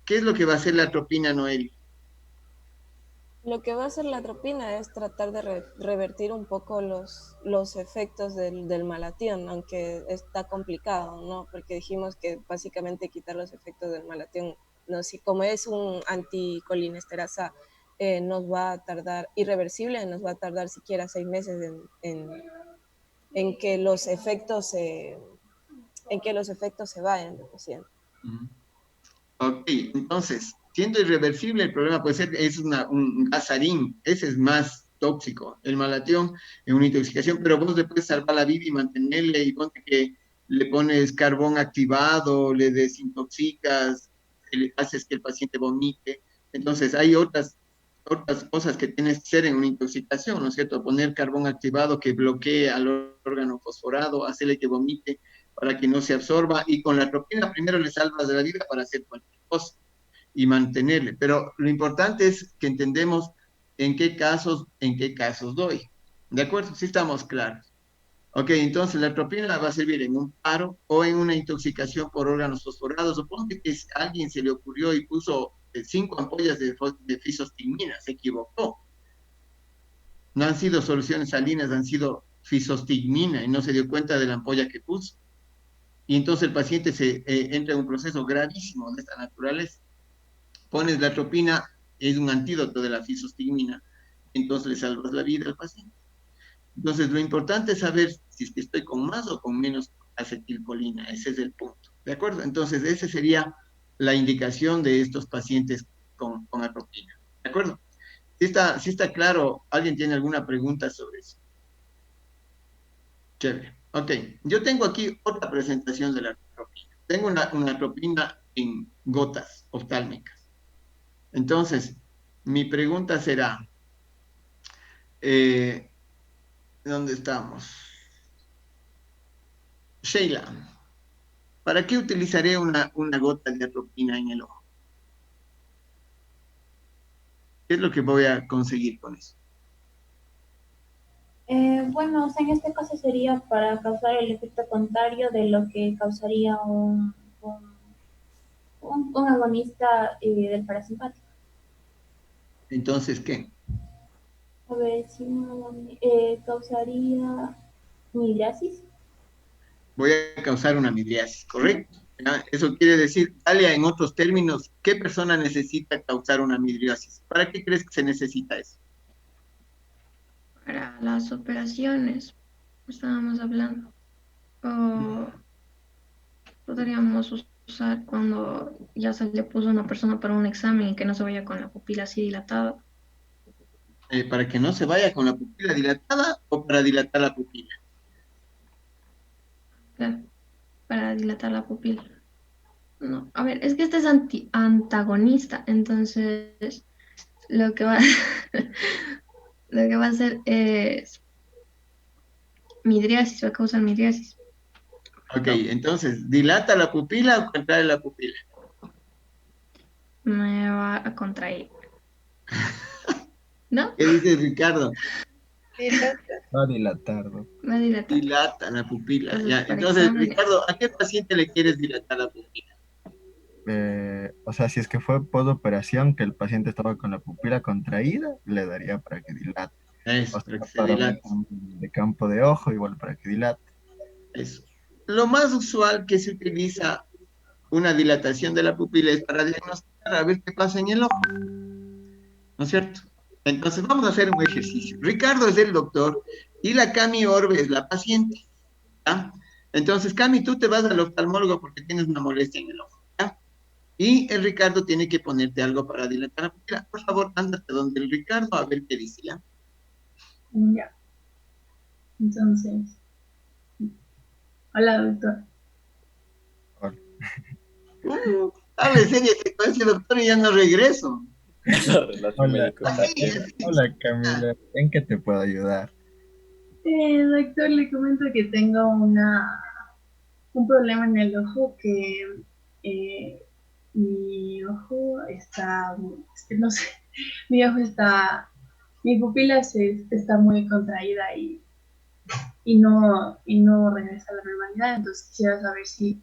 ¿qué es lo que va a hacer la atropina, Noel? Lo que va a hacer la atropina es tratar de revertir un poco los efectos del malatión, aunque está complicado, ¿no? Porque dijimos que básicamente quitar los efectos del malatión, no, si como es un anticolinesterasa, nos va a tardar, irreversible, nos va a tardar siquiera 6 meses en que los efectos se vayan del paciente. Ujú. Ok, entonces, siendo irreversible, el problema puede ser, es un gasarín, ese es más tóxico. El malatión es una intoxicación, pero vos le puedes salvar la vida y mantenerle, y ponte que le pones carbón activado, le desintoxicas, le haces que el paciente vomite. Entonces, hay otras cosas que tienes que hacer en una intoxicación, ¿no es cierto? Poner carbón activado que bloquee al órgano fosforado, hacerle que vomite para que no se absorba, y con la atropina primero le salvas de la vida para hacer cualquier cosa y mantenerle. Pero lo importante es que entendemos en qué casos doy. ¿De acuerdo? Sí estamos claros. Ok, entonces la atropina va a servir en un paro o en una intoxicación por órganos fosforados. Supongo que a alguien se le ocurrió y puso 5 ampollas de fisostigmina, se equivocó. No han sido soluciones salinas, han sido fisostigmina y no se dio cuenta de la ampolla que puso. Y entonces el paciente entra en un proceso gravísimo de esta naturaleza. Pones la atropina, es un antídoto de la fisostigmina, entonces le salvas la vida al paciente. Entonces, lo importante es saber si es que estoy con más o con menos acetilcolina, ese es el punto, ¿de acuerdo? Entonces, esa sería la indicación de estos pacientes con atropina, ¿de acuerdo? Si está claro, ¿alguien tiene alguna pregunta sobre eso? Chévere. Ok, yo tengo aquí otra presentación de la atropina. Tengo una atropina en gotas oftálmicas. Entonces, mi pregunta será, eh, ¿dónde estamos? Sheila, ¿para qué utilizaré una gota de atropina en el ojo? ¿Qué es lo que voy a conseguir con eso? Bueno, o sea, en este caso sería para causar el efecto contrario de lo que causaría un agonista del parasimpático. Entonces, ¿qué? A ver, si causaría midriasis. Voy a causar una midriasis, ¿correcto? ¿Ya? Eso quiere decir, Dalia, en otros términos, ¿qué persona necesita causar una midriasis? ¿Para qué crees que se necesita eso? Para las operaciones, estábamos hablando. O podríamos usar cuando ya se le puso a una persona para un examen y que no se vaya con la pupila así dilatada. ¿Para que no se vaya con la pupila dilatada o para dilatar la pupila? Claro, para dilatar la pupila. No, a ver, es que este es antagonista, entonces lo que va, lo que va a hacer es midriasis, va a causar midriasis. Ok, No, entonces, ¿dilata la pupila o contrae la pupila? me va a contraer, ¿no? ¿Qué dice Ricardo? Va a dilatar, ¿no? Va a dilatar. Dilata la pupila, Entonces, ya. para Entonces, exámenes, Ricardo, ¿a qué paciente le quieres dilatar la pupila? O sea, si es que fue postoperación que el paciente estaba con la pupila contraída, le daría para que dilate. O Eso, sea, para que se para un dilate. examen de campo de ojo, igual para que dilate. Eso. Lo más usual que se utiliza una dilatación de la pupila es para diagnosticar a ver qué pasa en el ojo, ¿no es cierto? Entonces, vamos a hacer un ejercicio. Ricardo es el doctor y la Cami Orbe es la paciente, ¿ya? Entonces, Cami, tú te vas al oftalmólogo porque tienes una molestia en el ojo, ¿ya? Y el Ricardo tiene que ponerte algo para dilatar la pupila. Por favor, ándate donde el Ricardo a ver qué dice, ¿ya? Ya, entonces, hola doctor. Hola, Hable serio, que con ese doctor y ya no regreso. La relación hola, hola, Así, médico-paciente. así. hola, Camila, ¿en qué te puedo ayudar? Doctor, le comento que tengo un problema en el ojo que eh, mi ojo está, es que no sé, mi ojo está, mi pupila está muy contraída y no regresa a la normalidad, entonces quisiera saber si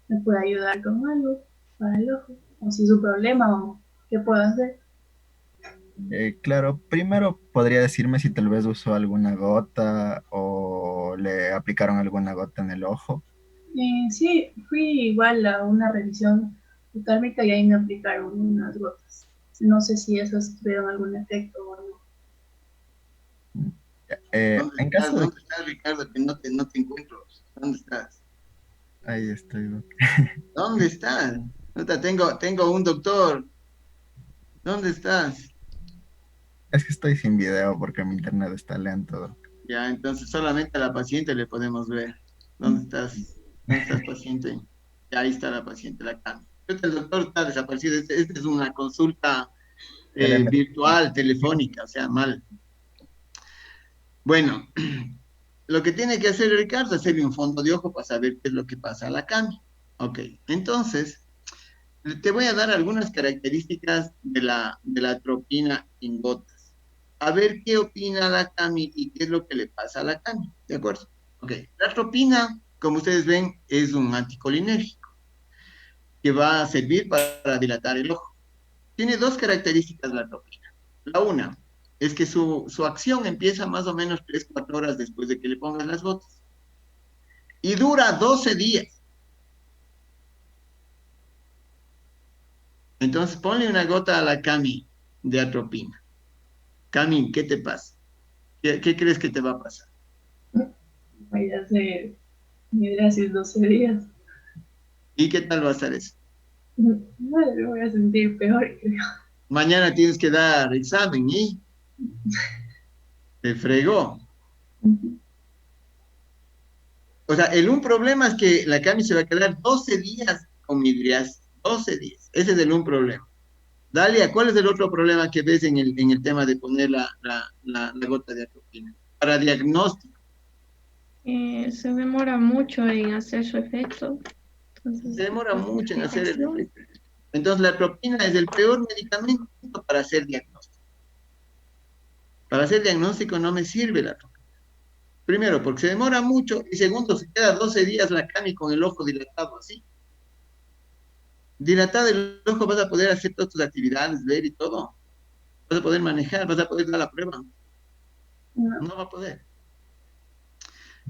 me puede ayudar con algo para el ojo. o si es un problema o qué puedo hacer. Claro, primero podría decirme si tal vez usó alguna gota o le aplicaron alguna gota en el ojo. Sí, fui igual a una revisión oftálmica y ahí me aplicaron unas gotas. No sé si esas tuvieron algún efecto o no. En caso de... ¿Dónde estás, Ricardo? Que no te encuentro. ¿Dónde estás? Ahí estoy, Doc. ¿Dónde estás? Tengo un doctor. ¿Dónde estás? Es que estoy sin video porque mi internet está lento, Doc. Ya, entonces solamente a la paciente le podemos ver. ¿Dónde estás? ¿Dónde estás, paciente? Ya, ahí está la paciente, la cama. El doctor está desaparecido. Esta es una consulta Telemedicina. virtual, telefónica, o sea, mal. Bueno, lo que tiene que hacer Ricardo es hacerle un fondo de ojo para saber qué es lo que pasa a la Cami. Ok, entonces, te voy a dar algunas características de la atropina en gotas. A ver qué opina la Cami y qué es lo que le pasa a la Cami. ¿De acuerdo? Ok, la atropina, como ustedes ven, es un anticolinérgico que va a servir para dilatar el ojo. Tiene dos características la atropina. La una es que su acción empieza más o menos 3 4 horas después de que le pongas las gotas y dura 12 días. Entonces ponle una gota a la Cami de atropina. Cami, ¿qué te pasa? ¿Qué crees que te va a pasar? Voy a hacer hidrasis 12 días. ¿Y qué tal va a estar eso? No, me voy a sentir peor, creo. Mañana tienes que dar examen y te fregó. O sea, un problema es que la Cami se va a quedar 12 días con midriasis. 12 días. Ese es un problema. Dalia, ¿cuál es el otro problema que ves en el tema de poner la gota de atropina? Para diagnóstico. Se demora mucho en hacer su efecto, Se entonces demora la mucho en hacer el aplicación. efecto. Entonces, la atropina es el peor medicamento para hacer diagnóstico. Para hacer diagnóstico no me sirve la atropina. Primero, porque se demora mucho. Y segundo, se queda 12 días la Cami con el ojo dilatado así. Dilatado el ojo, vas a poder hacer todas tus actividades, ver y todo. Vas a poder manejar, vas a poder dar la prueba. No. No va a poder.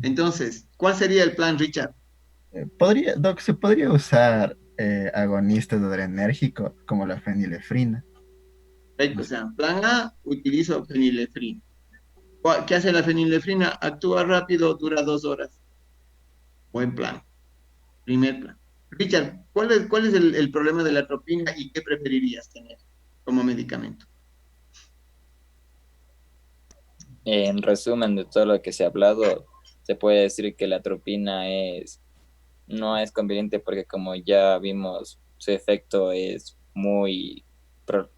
Entonces, ¿cuál sería el plan, Richard? Doc, ¿se podría usar agonistas adrenérgicos como la fenilefrina? Perfecto, o sea, plan A, utilizo fenilefrina. ¿Qué hace la fenilefrina? Actúa rápido, dura 2 horas. Buen plan, primer plan. Richard, ¿cuál es el problema de la atropina y qué preferirías tener como medicamento? En resumen de todo lo que se ha hablado, se puede decir que la atropina no es conveniente porque como ya vimos, su efecto es muy pro-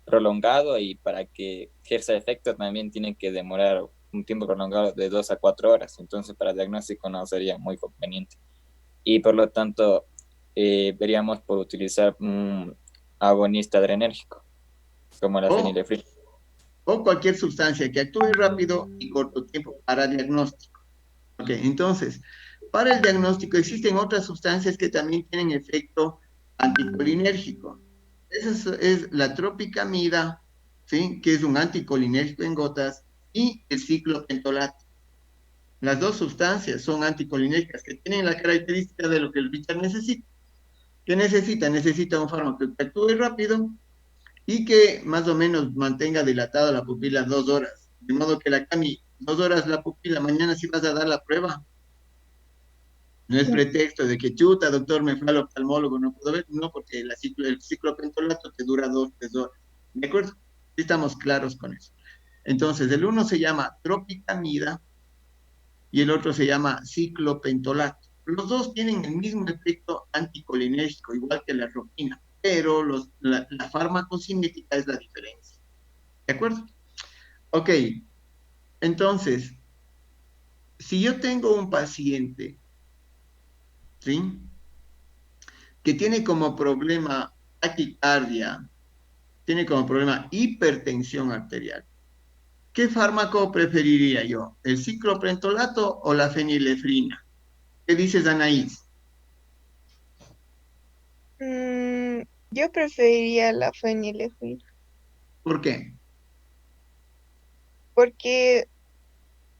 prolongado y para que ejerza efecto también tiene que demorar un tiempo prolongado de 2 a 4 horas. Entonces para diagnóstico no sería muy conveniente. Y por lo tanto, veríamos por utilizar un agonista adrenérgico como la O, fenilefrina. o cualquier sustancia que actúe rápido y corto tiempo para diagnóstico. Ok, entonces, para el diagnóstico existen otras sustancias que también tienen efecto anticolinérgico. Esa es la tropicamida, ¿sí? Que es un anticolinérgico en gotas, y el ciclopentolato. Las dos sustancias son anticolinérgicas que tienen la característica de lo que el Richard necesita. ¿Qué necesita? Necesita un fármaco que actúe rápido y que más o menos mantenga dilatada la pupila 2 horas. De modo que la Cami, 2 horas la pupila, mañana si vas a dar la prueba. No es Sí. pretexto de que chuta, doctor, me fue al oftalmólogo, no puedo ver. No, porque el ciclopentolato te dura 2 3 horas. ¿De acuerdo? Sí, estamos claros con eso. Entonces, el uno se llama tropicamida y el otro se llama ciclopentolato. Los dos tienen el mismo efecto anticolinérgico, igual que la ropina, pero la farmacocinética es la diferencia. ¿De acuerdo? Ok, entonces, si yo tengo un paciente, ¿sí? Que tiene como problema taquicardia, tiene como problema hipertensión arterial, ¿qué fármaco preferiría yo? ¿El cicloprentolato o la fenilefrina? ¿Qué dices, Anaís? Yo preferiría la fenilefrina ¿Por qué? porque,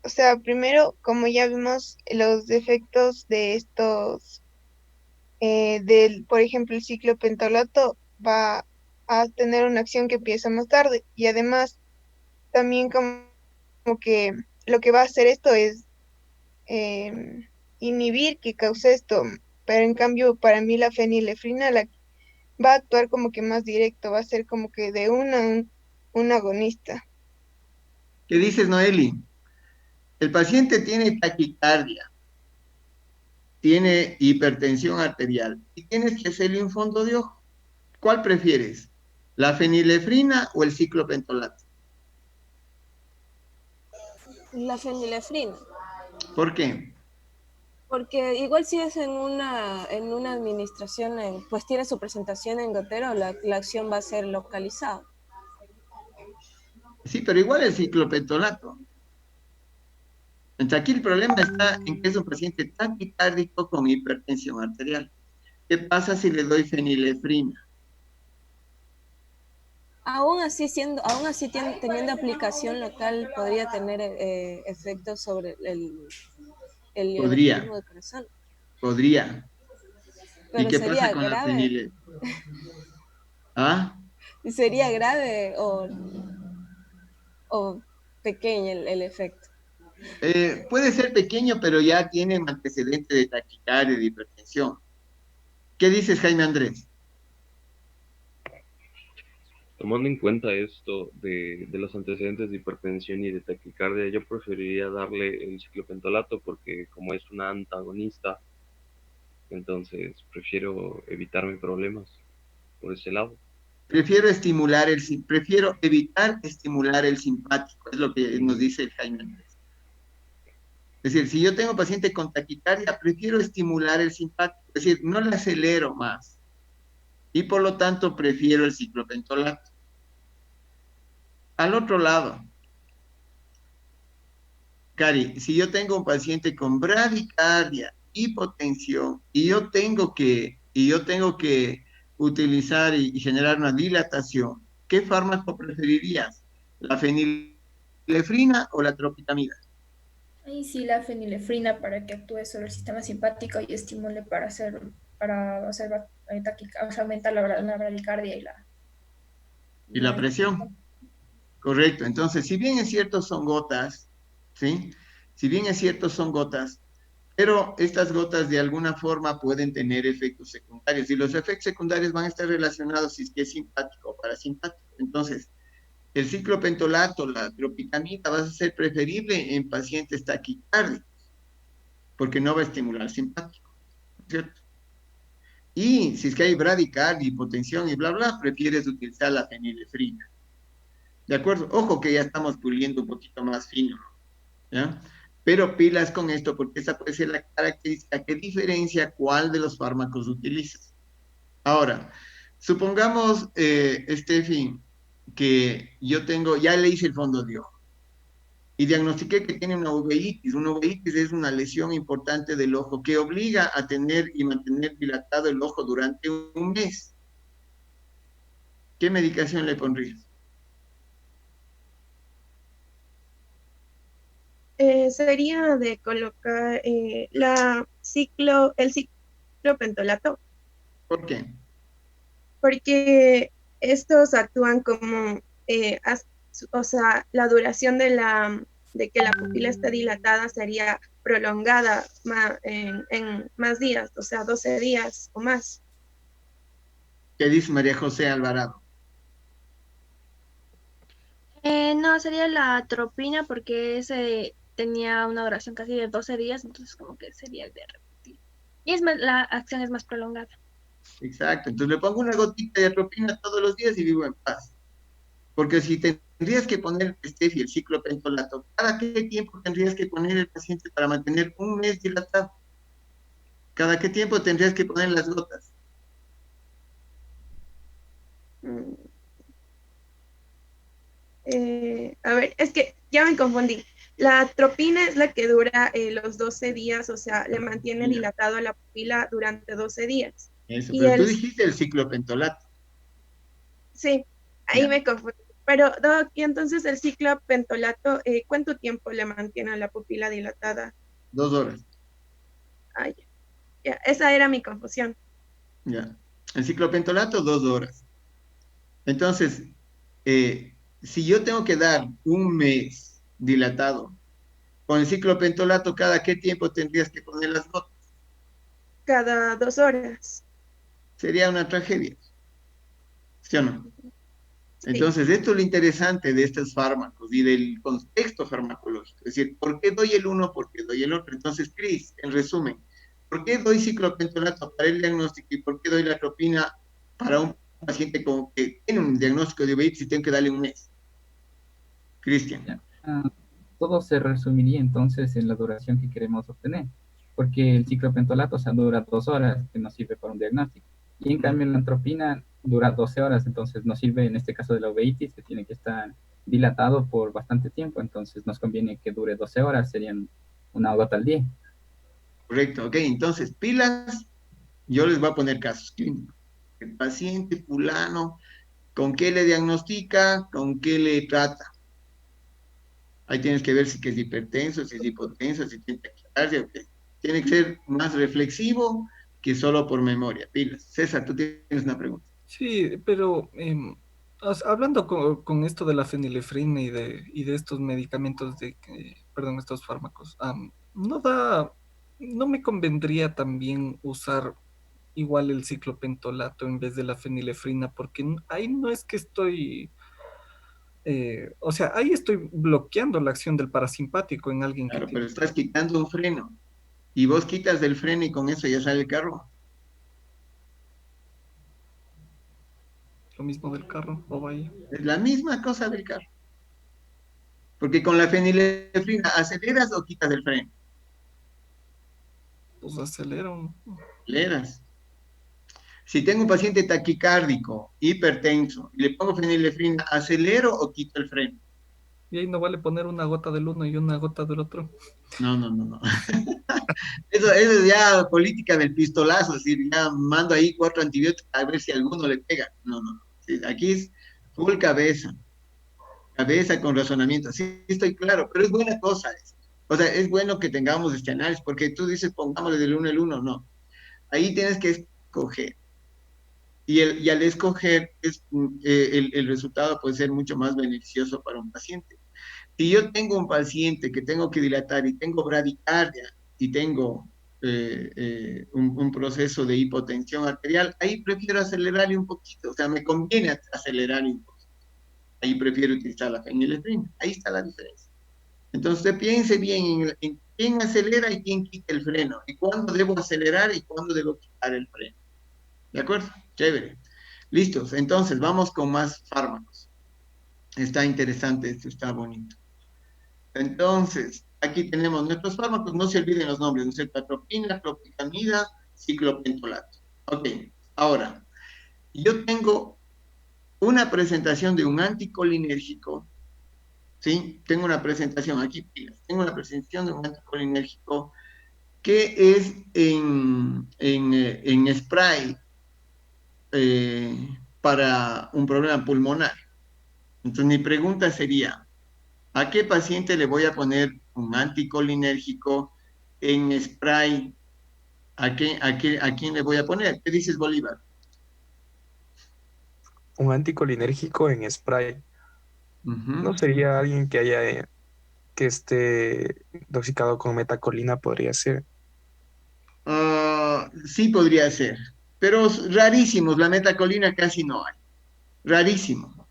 o sea, primero, como ya vimos, los defectos de estos, por ejemplo, el ciclo pentalato va a tener una acción que empieza más tarde y además también como que lo que va a hacer esto es inhibir que cause esto, pero en cambio para mí la fenilefrina va a actuar como que más directo, va a ser como que de un agonista. ¿Qué dices, Noeli? El paciente tiene taquicardia, tiene hipertensión arterial y tienes que hacerle un fondo de ojo. ¿Cuál prefieres? ¿La fenilefrina o el ciclopentolato? La fenilefrina. ¿Por qué? Porque igual si es en una administración, pues tiene su presentación en gotero, la acción va a ser localizada. Sí, pero igual el ciclopentolato. Entonces aquí el problema está en que es un paciente taquicárdico con hipertensión arterial. ¿Qué pasa si le doy fenilefrina? Aún así teniendo aplicación local, podría tener efectos sobre el Podría, ritmo del corazón. podría. ¿Y Pero qué pasa sería con la grave. fenilefrina? ¿Ah? Sería grave o pequeño el efecto. Puede ser pequeño, pero ya tiene un antecedente de taquicardia, de hipertensión. ¿Qué dices, Jaime Andrés? Tomando en cuenta esto de los antecedentes de hipertensión y de taquicardia, yo preferiría darle el ciclopentolato porque como es una antagonista, entonces prefiero evitarme problemas por ese lado. Prefiero evitar estimular el simpático, es lo que nos Mm, dice el Jaime Andrés. Es decir, si yo tengo paciente con taquicardia, prefiero estimular el simpático, es decir, no le acelero más y por lo tanto prefiero el ciclopentolato. Al otro lado, Cari, si yo tengo un paciente con bradicardia, hipotensión, y yo tengo que utilizar y generar una dilatación, ¿qué fármaco preferirías? ¿La fenilefrina o la tropicamida? Ahí sí, la fenilefrina para que actúe sobre el sistema simpático y estimule para hacer o sea, aumentar la bradicardia ¿Y y la la presión? Correcto. Entonces, si bien es cierto son gotas, ¿sí? Si bien es cierto son gotas, pero estas gotas de alguna forma pueden tener efectos secundarios y los efectos secundarios van a estar relacionados si es que es simpático o parasimpático. Entonces, el ciclopentolato, la tropicamida, va a ser preferible en pacientes taquicárdicos porque no va a estimular simpático, ¿cierto? Y si es que hay bradicardia, hipotensión y bla, bla, prefieres utilizar la fenilefrina. ¿De acuerdo? Ojo que ya estamos puliendo un poquito más fino, ¿ya? Pero pilas con esto porque esa puede ser la característica que diferencia cuál de los fármacos utilizas. Ahora, supongamos, Steffi, que yo tengo, ya le hice el fondo de ojo y diagnostiqué que tiene una uveitis. Una uveitis es una lesión importante del ojo que obliga a tener y mantener dilatado el ojo durante un mes. ¿Qué medicación le pondrías? Sería de colocar el ciclopentolato, ¿Por qué? porque estos actúan como, o sea, la duración de que la pupila esté dilatada sería prolongada en más días, o sea, 12 días o más. ¿Qué dice María José Alvarado? No, sería la atropina porque ese tenía una duración casi de 12 días, entonces como que sería el de repetir. Y es más, la acción es más prolongada. Exacto. Entonces le pongo una gotita de atropina todos los días y vivo en paz. Porque si tendrías que poner, Steffi, el ciclopentolato, ¿cada qué tiempo tendrías que poner el paciente para mantener un mes dilatado? ¿Cada qué tiempo tendrías que poner las gotas? Mm, a ver, es que ya me confundí. La atropina es la que dura los 12 días, o sea, le mantiene Ya, dilatado la pupila durante 12 días. eso. Y Pero tú el dijiste el ciclopentolato. Sí, ahí Ya, me confundí. Pero, Doc, y entonces el ciclopentolato, ¿cuánto tiempo le mantiene a la pupila dilatada? 2 horas. Ah, ya, ya, esa era mi confusión. Ya. El ciclopentolato, 2 horas. Entonces, si yo tengo que dar un mes dilatado, con el ciclopentolato, ¿cada qué tiempo tendrías que poner las gotas? Cada 2 horas. Sería una tragedia, ¿sí o no? Sí, Entonces, esto es lo interesante de estos fármacos y del contexto farmacológico. Es decir, ¿por qué doy el uno? ¿Por qué doy el otro? Entonces, Cris, en resumen, ¿por qué doy ciclopentolato para el diagnóstico y por qué doy la atropina para un paciente que tiene un diagnóstico de uveítis y tengo que darle un mes? Cristian. Ya. Todo se resumiría entonces en la duración que queremos obtener, porque el ciclopentolato, o sea, dura 2 horas, que nos sirve para un diagnóstico. Y en cambio la atropina dura 12 horas, entonces nos sirve en este caso de la uveitis, que tiene que estar dilatado por bastante tiempo, entonces nos conviene que dure 12 horas, serían una gota al día. Correcto, ok. Entonces, pilas, yo les voy a poner casos clínicos. El paciente fulano, ¿con qué le diagnostica? ¿Con qué le trata? Ahí tienes que ver si que es hipertenso, si es hipotenso, si tiene taquicardia, ok. Tiene que ser más reflexivo que solo por memoria. Pilas. César, tú tienes una pregunta. Sí, pero hablando con esto de la fenilefrina y de estos medicamentos perdón, estos fármacos, no me convendría también usar igual el ciclopentolato en vez de la fenilefrina, porque ahí no es que estoy, o sea, ahí estoy bloqueando la acción del parasimpático en alguien que Claro, pero tiene estás quitando un freno. Y vos quitas del freno y con eso ya sale el carro. lo mismo del carro, o vaya, Es la misma cosa del carro. Porque con la fenilefrina, ¿aceleras o quitas el freno? pues acelero. Aceleras. Si tengo un paciente taquicárdico, hipertenso, y le pongo fenilefrina, ¿acelero o quito el freno? Y ahí no vale poner una gota del uno y una gota del otro. No, no, no, no. Eso es ya política del pistolazo, es decir, ya mando ahí 4 antibióticos a ver si alguno le pega. No, no, no. Sí, aquí es full cabeza, cabeza con razonamiento. Sí, estoy claro, pero es buena cosa. O sea, es bueno que tengamos este análisis, porque tú dices, pongámosle del uno el uno, no. Ahí tienes que escoger. Y al escoger, el resultado puede ser mucho más beneficioso para un paciente. Si yo tengo un paciente que tengo que dilatar y tengo bradicardia y tengo un proceso de hipotensión arterial, ahí prefiero acelerarle un poquito, o sea, me conviene acelerarle un poquito. Ahí prefiero utilizar la fenilefrina. Ahí está la diferencia. Entonces, usted piense bien en quién acelera y quién quita el freno, y cuándo debo acelerar y cuándo debo quitar el freno. ¿De acuerdo? Chévere. Listos. Entonces, vamos con más fármacos. Está interesante esto, está bonito. Entonces, aquí tenemos nuestros fármacos, no se olviden los nombres, ¿no es cierto? Atropina, clopidogrel, ciclopentolato. Ok, ahora, yo tengo una presentación de un anticolinérgico, ¿sí? Tengo una presentación, aquí, tengo una presentación de un anticolinérgico que es en spray para un problema pulmonar. Entonces, mi pregunta sería, ¿a qué paciente le voy a poner un anticolinérgico en spray? ¿A quién le voy a poner? ¿Qué dices, Bolívar? Un anticolinérgico en spray. ¿No Ujú. sería alguien que esté intoxicado con metacolina? Podría ser. Sí podría ser, pero rarísimos, la metacolina casi no hay, rarísimo.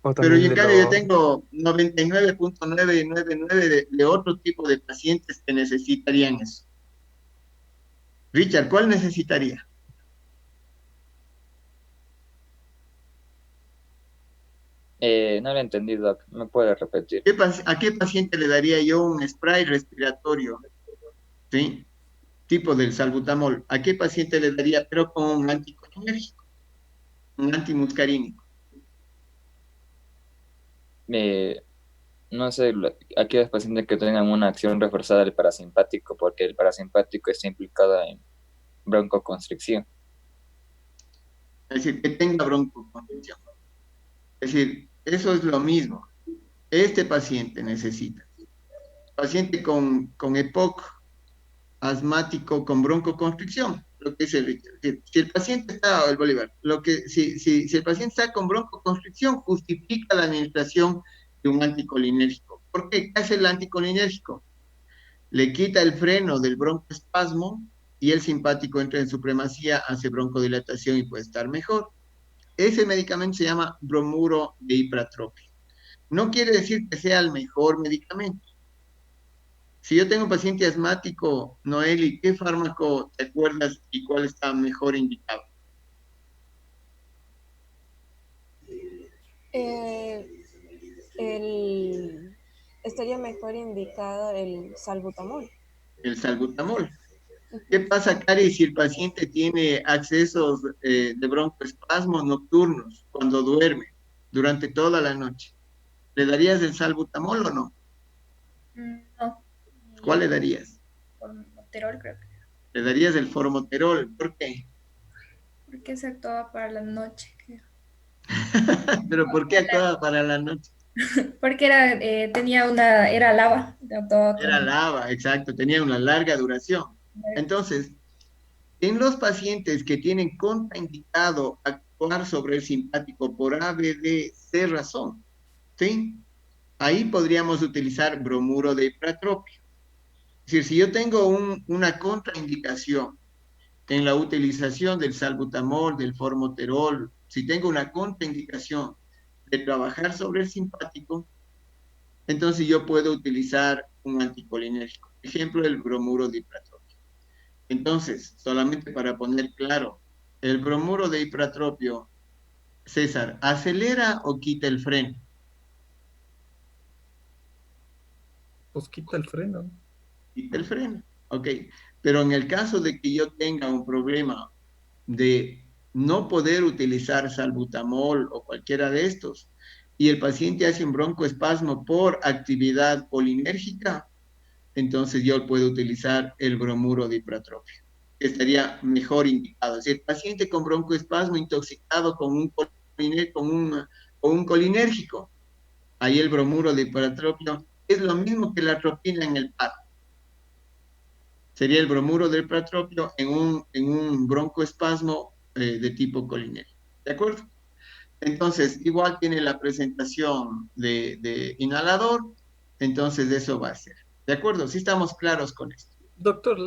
O Pero también en de cambio yo los... tengo 99.999 de otro tipo de pacientes que necesitarían eso. Richard, ¿cuál necesitaría? No lo he entendido, Doc. ¿Me puede repetir? ¿A qué paciente le daría yo un spray respiratorio? ¿Sí? Tipo del salbutamol. ¿A qué paciente le daría, pero con un anticolinérgico, un antimuscarínico? Eh, no sé, aquellos pacientes que tengan una acción reforzada del parasimpático, porque el parasimpático está implicado en broncoconstricción. Es decir, que tenga broncoconstricción. Es decir, eso es lo mismo. Este paciente necesita, paciente con EPOC, asmático con broncoconstricción, lo que dice Richard. Si el paciente está, el Bolívar, si el paciente está con broncoconstricción, justifica la administración de un anticolinérgico. ¿Por qué? ¿Qué hace el anticolinérgico? Le quita el freno del broncoespasmo y el simpático entra en supremacía, hace broncodilatación y puede estar mejor. Ese medicamento se llama bromuro de hipratropia. No quiere decir que sea el mejor medicamento. Si yo tengo un paciente asmático, Noeli, ¿qué fármaco te acuerdas y cuál está mejor indicado? Estaría mejor indicado el salbutamol. El salbutamol. ¿Qué pasa, Cari, si el paciente tiene accesos de broncoespasmos nocturnos cuando duerme durante toda la noche? ¿Le darías el salbutamol o no? No. ¿Cuál le darías? Formoterol, creo que. Le darías el formoterol. ¿Por qué? Porque se actuaba para la noche, creo. ¿Pero por qué actuaba para la noche? Porque era lava. Era lava, exacto, tenía una larga duración. Entonces, en los pacientes que tienen contraindicado actuar sobre el simpático por A, B, D, C razón, ¿sí? Ahí podríamos utilizar bromuro de hipratropia. Es decir, si yo tengo una contraindicación en la utilización del salbutamol, del formoterol, si tengo una contraindicación de trabajar sobre el simpático, entonces yo puedo utilizar un anticolinérgico. Ejemplo, el bromuro de hipratropio. Entonces, solamente para poner claro, el bromuro de hipratropio, César, ¿acelera o quita el freno? Pues quita el freno. Quita el freno, ok. Pero en el caso de que yo tenga un problema de no poder utilizar salbutamol o cualquiera de estos, y el paciente hace un broncoespasmo por actividad colinérgica, entonces yo puedo utilizar el bromuro de hipratropia, que estaría mejor indicado. Si el paciente con broncoespasmo intoxicado con un colinérgico, ahí el bromuro de hipratropia es lo mismo que la atropina en el paro. Sería el bromuro del hipratropio en un broncoespasmo de tipo colinérgico. ¿De acuerdo? Entonces, igual tiene la presentación de inhalador, entonces eso va a ser. ¿De acuerdo? Sí estamos claros con esto. Doctor,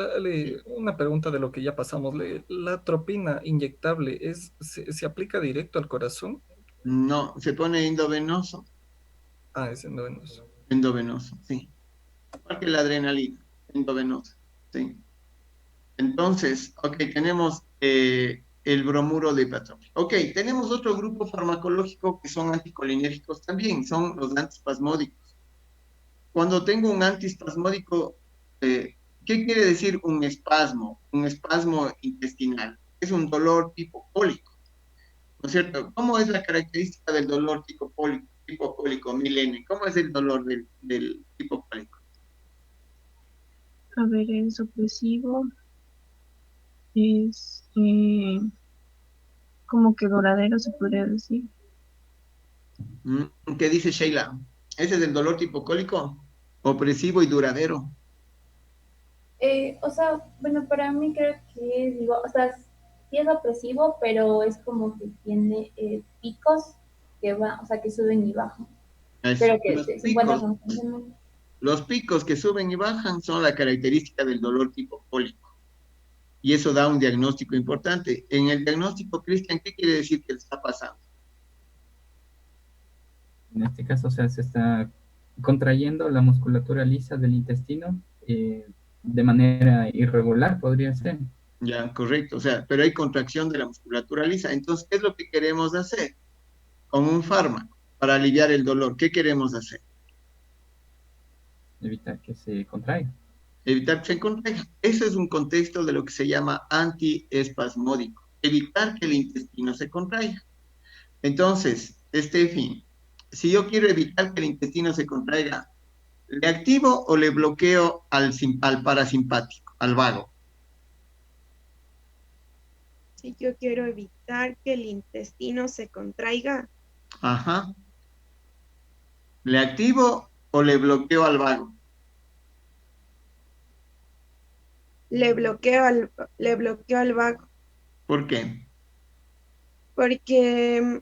una pregunta de lo que ya pasamos. ¿La atropina inyectable se aplica directo al corazón? No, se pone endovenoso. Ah, es endovenoso. Endovenoso, sí. Igual que la adrenalina, endovenoso, sí. Entonces, ok, tenemos el bromuro de hipratropia. Ok, tenemos otro grupo farmacológico que son anticolinérgicos también, son los antispasmódicos. Cuando tengo un antispasmódico, ¿qué quiere decir un espasmo? Un espasmo intestinal. Es un dolor tipo cólico, ¿no es cierto? ¿Cómo es la característica del dolor tipo cólico, Milene? ¿Cómo es el dolor del tipo cólico? A ver, es opresivo, es como que duradero, se podría decir. ¿Qué dice Sheila? ¿Ese es el dolor tipo cólico? Opresivo y duradero. O sea, bueno, para mí creo que digo, o sea, sí es opresivo, pero es como que tiene picos que van, o sea, que suben y bajan. Pero que se encuentran constantemente. Los picos que suben y bajan son la característica del dolor tipo cólico. Y eso da un diagnóstico importante. En el diagnóstico, Cristian, ¿qué quiere decir que está pasando? En este caso, o sea, se está contrayendo la musculatura lisa del intestino de manera irregular, podría ser. Ya, correcto. O sea, pero hay contracción de la musculatura lisa. Entonces, ¿qué es lo que queremos hacer? Con un fármaco para aliviar el dolor, ¿qué queremos hacer? Evitar que se contraiga. Evitar que se contraiga. Eso es un contexto de lo que se llama antiespasmódico. Evitar que el intestino se contraiga. Entonces, Steffi, si yo quiero evitar que el intestino se contraiga, ¿le activo o le bloqueo al parasimpático, al vago? Si yo quiero evitar que el intestino se contraiga. Ajá. ¿Le activo o le bloqueo al vago? Le bloqueo al vago, ¿Por qué? porque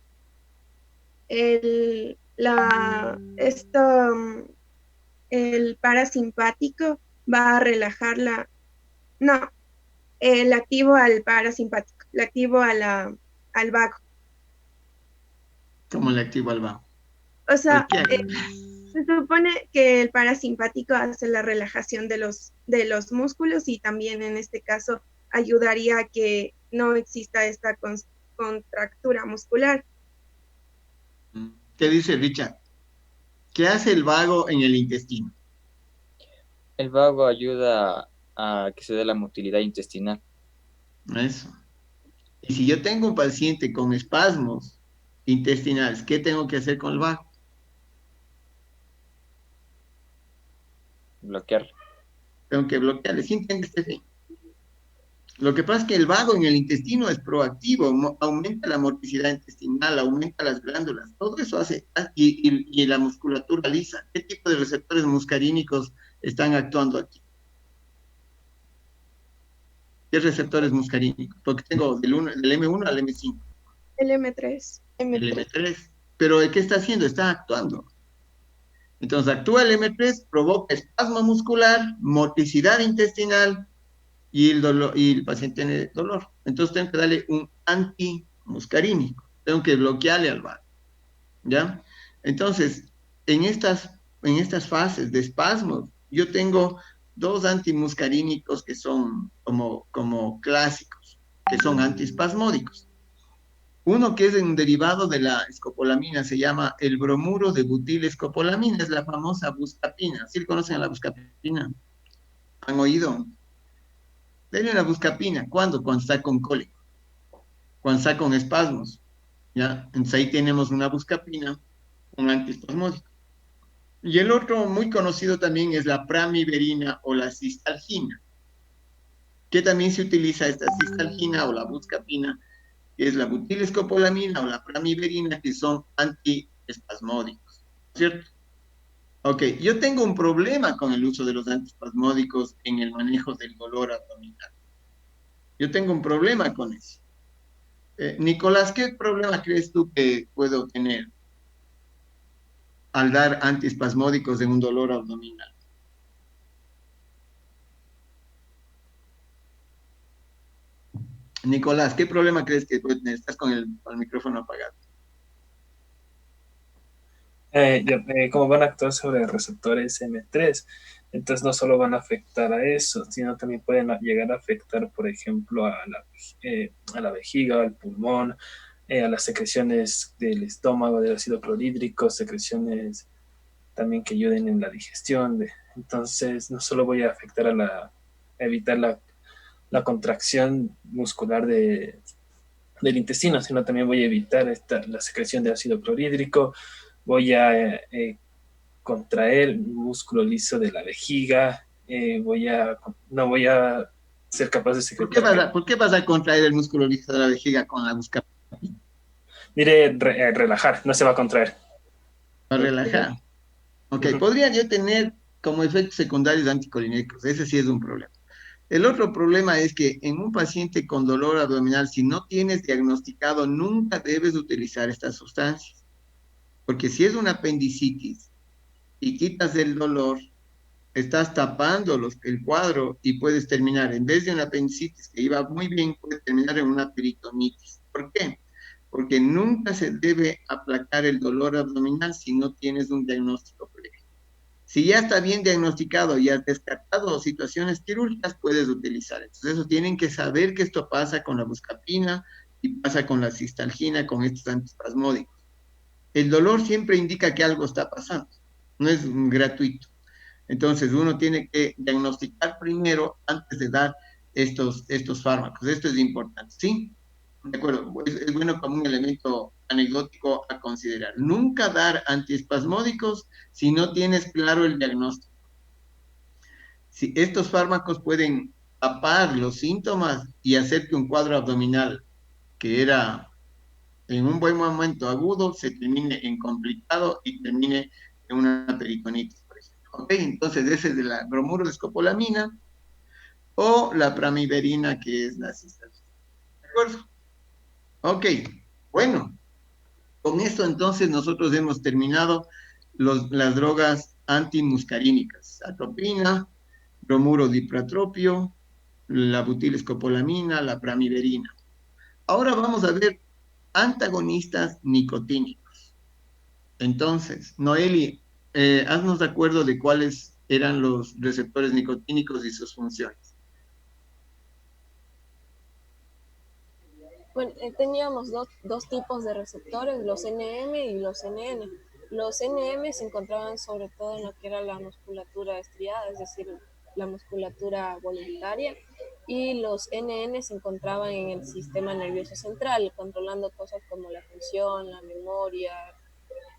el parasimpático va a relajarla. No, el activo al parasimpático, el activo al vago. ¿Cómo le activo al vago? O sea, ¿Qué? se supone que el parasimpático hace la relajación de los músculos y también en este caso ayudaría a que no exista esta contractura muscular. ¿Qué dice Richard? ¿Qué hace el vago en el intestino? El vago ayuda a que se dé la motilidad intestinal. Eso. Y si yo tengo un paciente con espasmos intestinales, ¿qué tengo que hacer con el vago? Bloquearlo. Tengo que bloquearle. ¿Sí entiende este fin? Lo que pasa es que el vago en el intestino es proactivo, aumenta la motricidad intestinal, aumenta las glándulas, todo eso hace, y la musculatura lisa. ¿Qué tipo de receptores muscarínicos están actuando aquí? ¿Qué receptores muscarínicos? Porque tengo del M1 al M5. El M3. El M3. Pero ¿qué está haciendo? Está actuando. Entonces actúa el M3, provoca espasmo muscular, motricidad intestinal y el paciente tiene dolor. Entonces tengo que darle un antimuscarínico. Tengo que bloquearle al vago. ¿Ya? Entonces, en estas fases de espasmos, yo tengo dos antimuscarínicos que son como clásicos, que son antiespasmódicos. Uno que es un derivado de la escopolamina, se llama el bromuro de butilescopolamina, es la famosa buscapina. ¿Sí conocen a la buscapina? ¿Han oído? Denle la buscapina. ¿Cuándo? Cuando está con cólico, cuando está con espasmos. ¿Ya? Entonces ahí tenemos una buscapina, un antiespasmódico. Y el otro muy conocido también es la pramiberina o la cistalgina, que también se utiliza esta cistalgina o la buscapina, que es la butilescopolamina o la pramiberina, que son antiespasmódicos, ¿cierto? Ok, yo tengo un problema con el uso de los antiespasmódicos en el manejo del dolor abdominal. Yo tengo un problema con eso. Nicolás, ¿qué problema crees tú que puedo tener al dar antiespasmódicos en un dolor abdominal? Nicolás, ¿qué problema crees que puede tener? Estás con el micrófono apagado. Como van a actuar sobre receptores M3, entonces no solo van a afectar a eso, sino también pueden llegar a afectar, por ejemplo, a la vejiga, al pulmón, a las secreciones del estómago, del ácido clorhídrico, secreciones también que ayuden en la digestión. Entonces, no solo voy a afectar a evitar la contracción muscular del intestino, sino también voy a evitar la secreción de ácido clorhídrico, voy a contraer el músculo liso de la vejiga, no voy a ser capaz de secretar. ¿Por qué vas a contraer el músculo liso de la vejiga con la buscapina? Diré relajar, no se va a contraer. Va a relajar. Ok, podría yo tener como efectos secundarios anticolinérgicos, ese sí es un problema. El otro problema es que en un paciente con dolor abdominal, si no tienes diagnosticado, nunca debes utilizar estas sustancias. Porque si es una apendicitis y quitas el dolor, estás tapando el cuadro y puedes terminar, en vez de una apendicitis que iba muy bien, puede terminar en una peritonitis. ¿Por qué? Porque nunca se debe aplacar el dolor abdominal si no tienes un diagnóstico previo. Si ya está bien diagnosticado y has descartado situaciones quirúrgicas, puedes utilizar. Entonces, eso tienen que saber que esto pasa con la buscapina y pasa con la cistalgina, con estos antiespasmódicos. El dolor siempre indica que algo está pasando, no es gratuito. Entonces, uno tiene que diagnosticar primero antes de dar estos fármacos. Esto es importante, ¿sí? De acuerdo, es bueno como un elemento anecdótico a considerar. Nunca dar antiespasmódicos si no tienes claro el diagnóstico. Si estos fármacos pueden tapar los síntomas y hacer que un cuadro abdominal que era en un buen momento agudo se termine en complicado y termine en una peritonitis, por ejemplo. ¿Ok? Entonces, ese es de la bromuro de escopolamina o la pramiberina, que es la cisteína. ¿De acuerdo? Ok, bueno, con esto entonces nosotros hemos terminado las drogas antimuscarínicas, atropina, bromuro dipratropio, la butilescopolamina, la pramiberina. Ahora vamos a ver antagonistas nicotínicos. Entonces, Noeli, haznos de acuerdo de cuáles eran los receptores nicotínicos y sus funciones. Bueno, teníamos dos tipos de receptores, los NM y los NN. Los NM se encontraban sobre todo en lo que era la musculatura estriada, es decir, la musculatura voluntaria, y los NN se encontraban en el sistema nervioso central, controlando cosas como la función, la memoria,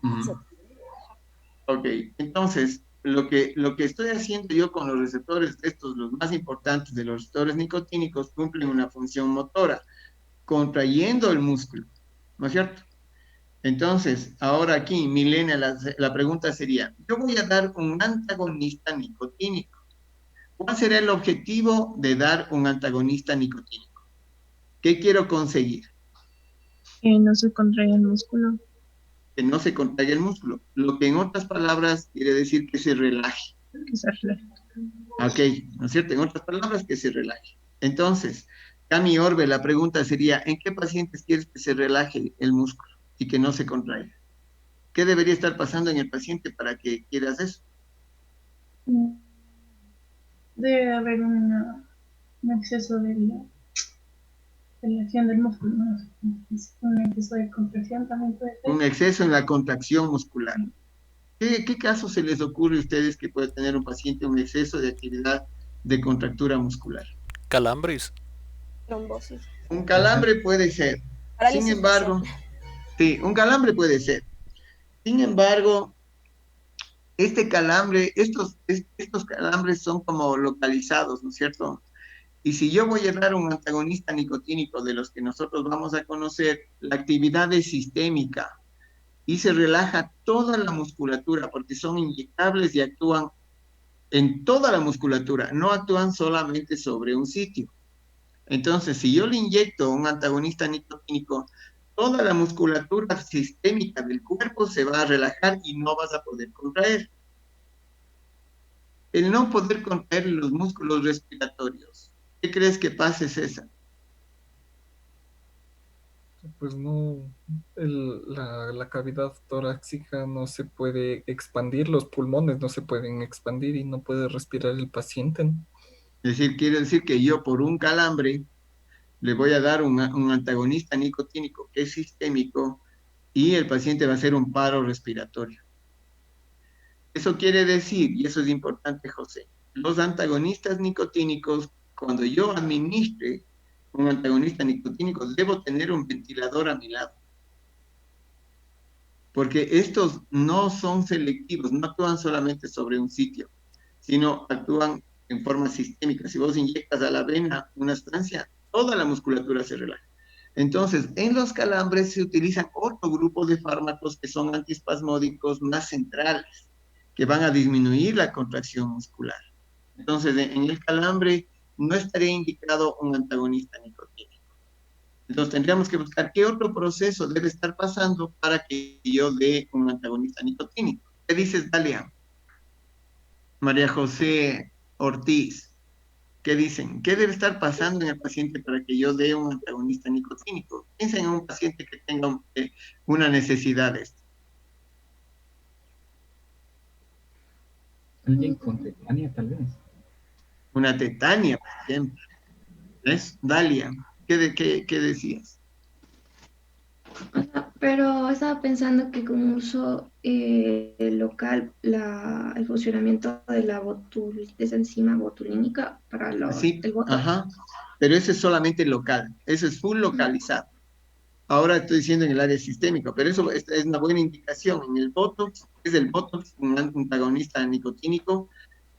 etc. Ok, entonces, lo que estoy haciendo yo con los receptores, estos, los más importantes de los receptores nicotínicos, cumplen una función motora, contrayendo el músculo, ¿no es cierto? Entonces, ahora aquí, Milena, la pregunta sería, yo voy a dar un antagonista nicotínico. ¿Cuál será el objetivo de dar un antagonista nicotínico? ¿Qué quiero conseguir? Que no se contraiga el músculo. Que no se contraiga el músculo. Lo que en otras palabras quiere decir que se relaje. Que se relaje. Ok, ¿no es cierto? En otras palabras, que se relaje. Entonces, Cami Orbe, la pregunta sería, ¿en qué pacientes quieres que se relaje el músculo y que no se contraiga? ¿Qué debería estar pasando en el paciente para que quieras eso? Debe haber un exceso de relajación del músculo, ¿no? Un exceso de contracción también puede ser. Un exceso en la contracción muscular. ¿Qué caso se les ocurre a ustedes que puede tener un paciente un exceso de actividad de contractura muscular? Calambres. Trombosis. Un calambre puede ser. Sin embargo, sí, un calambre puede ser. Sin embargo, este calambre, estos calambres son como localizados, ¿no es cierto? Y si yo voy a dar un antagonista nicotínico de los que nosotros vamos a conocer, la actividad es sistémica y se relaja toda la musculatura porque son inyectables y actúan en toda la musculatura, no actúan solamente sobre un sitio. Entonces, si yo le inyecto un antagonista nicotínico, toda la musculatura sistémica del cuerpo se va a relajar y no vas a poder contraer. El no poder contraer los músculos respiratorios. ¿Qué crees que pase, César? Pues no, la cavidad torácica no se puede expandir, los pulmones no se pueden expandir y no puede respirar el paciente, ¿no? Es decir, quiere decir que yo por un calambre le voy a dar un antagonista nicotínico que es sistémico y el paciente va a hacer un paro respiratorio. Eso quiere decir, y eso es importante, José, los antagonistas nicotínicos, cuando yo administre un antagonista nicotínico, debo tener un ventilador a mi lado. Porque estos no son selectivos, no actúan solamente sobre un sitio, sino actúan en forma sistémica. Si vos inyectas a la vena una sustancia, toda la musculatura se relaja. Entonces, en los calambres se utilizan otro grupo de fármacos que son antiespasmódicos más centrales, que van a disminuir la contracción muscular. Entonces, en el calambre no estaría indicado un antagonista nicotínico. Entonces, tendríamos que buscar qué otro proceso debe estar pasando para que yo dé un antagonista nicotínico. ¿Qué dices, Dalia? María José Ortiz, ¿qué dicen? ¿Qué debe estar pasando en el paciente para que yo dé un antagonista nicotínico? Piensen en un paciente que tenga una necesidad de esto. Alguien con tetania, tal vez. Una tetania, por ejemplo. ¿Ves? Dalia, ¿qué decías? Pero estaba pensando que con uso local, el funcionamiento de esa enzima botulínica para Sí, el botox. ajá, pero eso es solamente local, eso es full localizado. Ahora estoy diciendo en el área sistémica, pero eso es una buena indicación. En el Botox, es el Botox un antagonista nicotínico,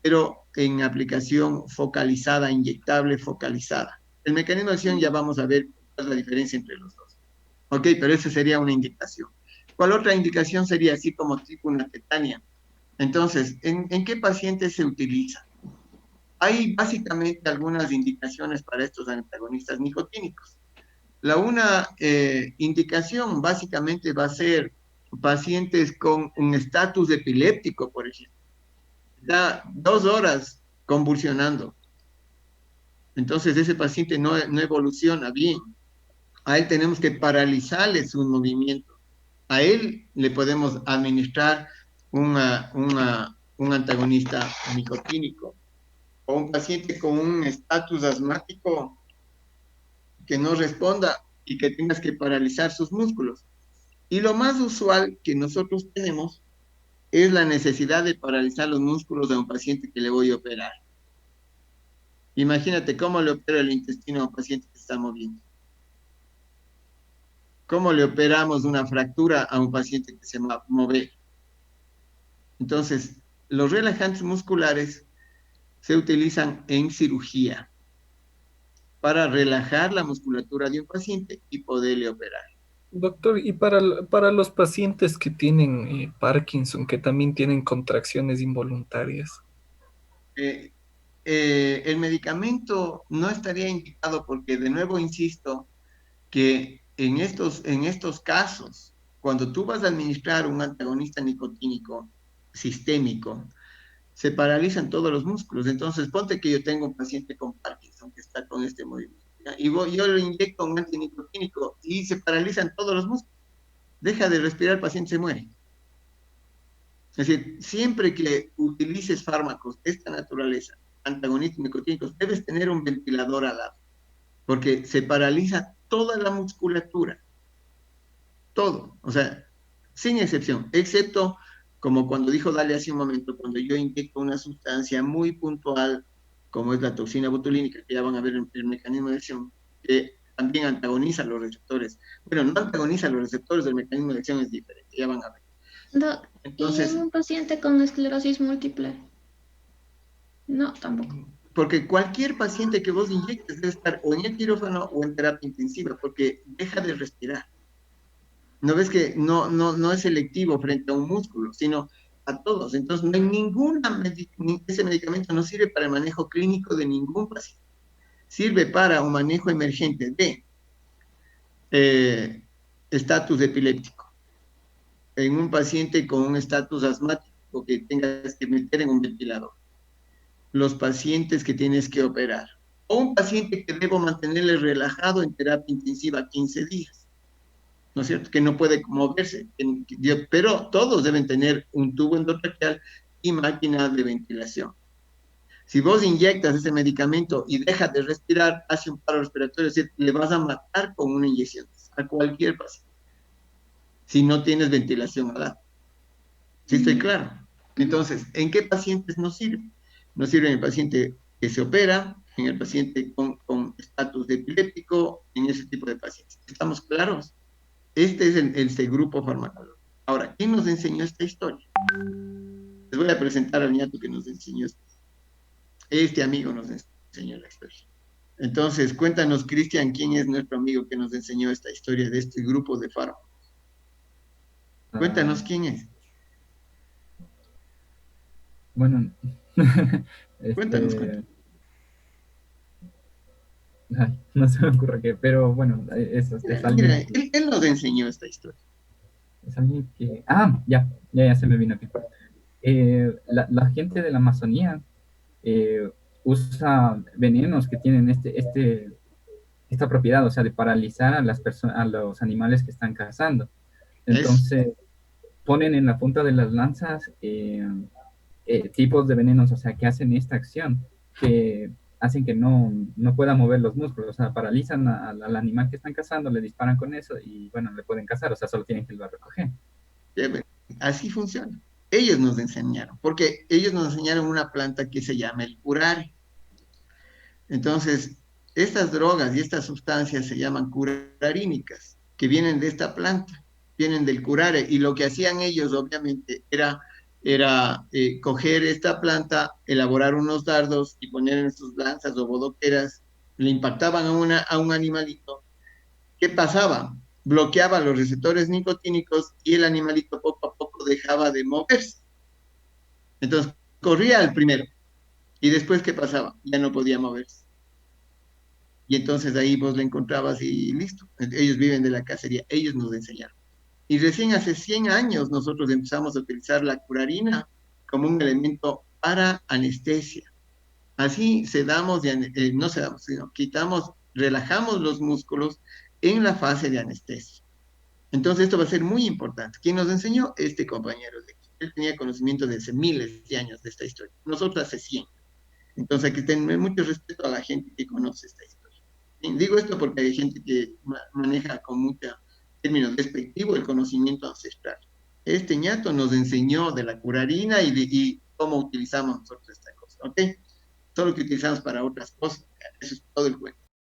pero en aplicación focalizada, inyectable focalizada. El mecanismo de acción ya vamos a ver cuál es la diferencia entre los dos. Ok, pero esa sería una indicación. ¿Cuál otra indicación sería así como tipo una tetania? Entonces, ¿en qué pacientes se utiliza? Hay básicamente algunas indicaciones para estos antagonistas nicotínicos. La una indicación básicamente va a ser pacientes con un estatus epiléptico, por ejemplo. Da 2 horas convulsionando. Entonces ese paciente no evoluciona bien. A él tenemos que paralizarle sus movimientos. A él le podemos administrar un antagonista nicotínico. O un paciente con un estatus asmático que no responda y que tengas que paralizar sus músculos. Y lo más usual que nosotros tenemos es la necesidad de paralizar los músculos de un paciente que le voy a operar. Imagínate cómo le opera el intestino a un paciente que está moviendo. ¿Cómo le operamos una fractura a un paciente que se mueve? Entonces, los relajantes musculares se utilizan en cirugía para relajar la musculatura de un paciente y poderle operar. Doctor, y para los pacientes que tienen Parkinson, que también tienen contracciones involuntarias. El medicamento no estaría indicado porque, de nuevo, insisto, que en estos casos, cuando tú vas a administrar un antagonista nicotínico sistémico, se paralizan todos los músculos. Entonces, ponte que yo tengo un paciente con Parkinson que está con este movimiento, ¿ya? Y yo le inyecto un antinicotínico y se paralizan todos los músculos. Deja de respirar, el paciente se muere. Es decir, siempre que utilices fármacos de esta naturaleza, antagonistas nicotínicos, debes tener un ventilador al lado, porque se paraliza toda la musculatura, todo, o sea, sin excepción, excepto, como cuando dijo Dale hace un momento, cuando yo inyecto una sustancia muy puntual, como es la toxina botulínica, que ya van a ver el mecanismo de acción, que también antagoniza los receptores. Bueno, no antagoniza los receptores, el mecanismo de acción es diferente, ya van a ver. Entonces, ¿y en un paciente con esclerosis múltiple? No, tampoco. Porque cualquier paciente que vos inyectes debe estar o en el quirófano o en terapia intensiva, porque deja de respirar. No ves que no es selectivo frente a un músculo, sino a todos. Entonces, no hay ese medicamento no sirve para el manejo clínico de ningún paciente. Sirve para un manejo emergente de estatus epiléptico. En un paciente con un estatus asmático que tengas que meter en un ventilador. Los pacientes que tienes que operar. O un paciente que debo mantenerle relajado en terapia intensiva 15 días. ¿No es cierto? Que no puede moverse. Pero todos deben tener un tubo endotraqueal y máquina de ventilación. Si vos inyectas ese medicamento y dejas de respirar, hace un paro respiratorio, es decir, le vas a matar con una inyección a cualquier paciente. Si no tienes ventilación al lado. ¿Sí estoy claro? Entonces, ¿en qué pacientes no sirve? No sirve en el paciente que se opera, en el paciente con estatus de epiléptico, en ese tipo de pacientes. ¿Estamos claros? Este es el grupo farmacológico. Ahora, ¿quién nos enseñó esta historia? Les voy a presentar al niñato que nos enseñó esto. Este amigo nos enseñó la historia. Entonces, cuéntanos, Cristian, ¿quién es nuestro amigo que nos enseñó esta historia de este grupo de fármacos? Cuéntanos quién es. Bueno, Cuéntanos. Ay, no se me ocurre qué, pero bueno, es alguien. Mira, él nos enseñó esta historia. Es alguien que. Ah, ya se me vino aquí. La gente de la Amazonía usa venenos que tienen esta propiedad, o sea, de paralizar a las personas, a los animales que están cazando. Entonces, ponen en la punta de las lanzas tipos de venenos, o sea, que hacen esta acción, que hacen que no pueda mover los músculos, o sea, paralizan al animal que están cazando, le disparan con eso y, bueno, le pueden cazar, o sea, solo tienen que irlo a recoger. Así funciona. Ellos nos enseñaron, porque ellos nos enseñaron una planta que se llama el curare. Entonces, estas drogas y estas sustancias se llaman curarínicas, que vienen de esta planta, vienen del curare, y lo que hacían ellos, obviamente, era coger esta planta, elaborar unos dardos y poner en sus lanzas o bodoqueras, le impactaban a un animalito. ¿Qué pasaba? bloqueaba los receptores nicotínicos y el animalito poco a poco dejaba de moverse. Entonces, corría al primero. Y después, ¿qué pasaba? Ya no podía moverse. Y entonces ahí vos le encontrabas y listo. Ellos viven de la cacería. Ellos nos enseñaron. Y recién hace 100 años nosotros empezamos a utilizar la curarina como un elemento para anestesia. Así sedamos, no sedamos, sino quitamos, relajamos los músculos en la fase de anestesia. Entonces esto va a ser muy importante. ¿Quién nos enseñó? Este compañero de aquí. Él tenía conocimiento de hace miles de años de esta historia. Nosotros hace 100. Entonces hay que tener mucho respeto a la gente que conoce esta historia. Y digo esto porque hay gente que maneja con mucho término despectivo el conocimiento ancestral. Este ñato nos enseñó de la curarina y cómo utilizamos nosotros esta cosa, ¿ok? Solo que utilizamos para otras cosas. Eso es todo el cuento.